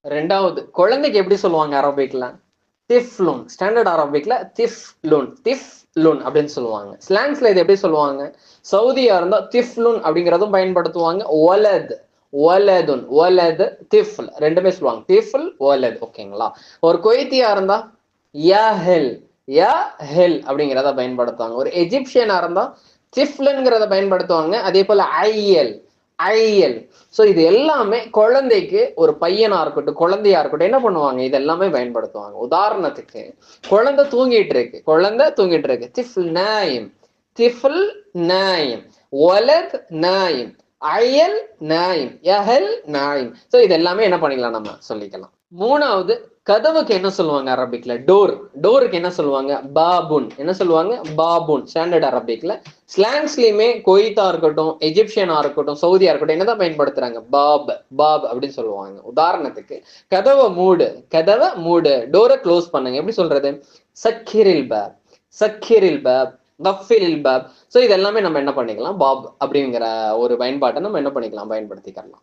ரெண்டாவது குழந்தைக்கு எப்படி சொல்லுவாங்க அரபிக்ல? திஃப்லுன். ஸ்டாண்டர்ட் அரபிக்ல திஃப்லுன் திஃப்லுன் அப்படின்னு சொல்லுவாங்க. ஸ்லாங்ஸ்ல இது எப்படி சொல்லுவாங்க? சவுதியா இருந்தா திஃப்லுன் அப்படிங்கிறதும் பயன்படுத்துவாங்க. ஒலத் ஒலதுன் ஒலது திஃப்ல் ரெண்டுமே சொல்லுவாங்க. திஃப்ல் ஒலத். ஓகேங்களா? ஒரு குவைத்தியா இருந்தா யஹெல் யஹெல் அப்படிங்கிறத பயன்படுத்துவாங்க. ஒரு எஜிப்சியனா இருந்தா திஃப்லுங்கிறத பயன்படுத்துவாங்க. அதே போல ஐயல் ஐயல். ஸோ இது எல்லாமே குழந்தைக்கு, ஒரு பையனா இருக்கட்டும் குழந்தையா இருக்கட்டும் என்ன பண்ணுவாங்க, இது எல்லாமே பயன்படுத்துவாங்க. உதாரணத்துக்கு குழந்தை தூங்கிட்டு இருக்கு திஃபுல் நாயிம் திஃபுல் நாயிம் ஒலத் நாயிம் அயல் நாயிம் யஹல் நாயிம். ஸோ இது எல்லாமே என்ன பண்ணிக்கலாம், நம்ம சொல்லிக்கலாம். மூணாவது, கதவுக்கு என்ன சொல்லுவாங்க அரபிக்ல? டோர். டோருக்கு என்ன சொல்லுவாங்க? பாபுன். என்ன சொல்லுவாங்க? பாபுன். ஸ்டாண்டர்ட் அரபிக்ல. ஸ்லாங்ஸ்லயுமே குவைத்தா இருக்கட்டும் எஜிப்சியனா இருக்கட்டும் சவுதியா இருக்கட்டும் என்னதான் பயன்படுத்துறாங்க? பாப் பாப் அப்படின்னு சொல்லுவாங்க. உதாரணத்துக்கு கதவை மூடு டோரை க்ளோஸ் பண்ணுங்க எப்படி சொல்றது? சக்கிரில் பாப் சக்கிரில் பாப் கஃபிரில் பாப். ஸோ இது எல்லாமே நம்ம என்ன பண்ணிக்கலாம், பாப் அப்படிங்கிற ஒரு பயன்பாட்டை நம்ம என்ன பண்ணிக்கலாம், பயன்படுத்திக்கலாம்.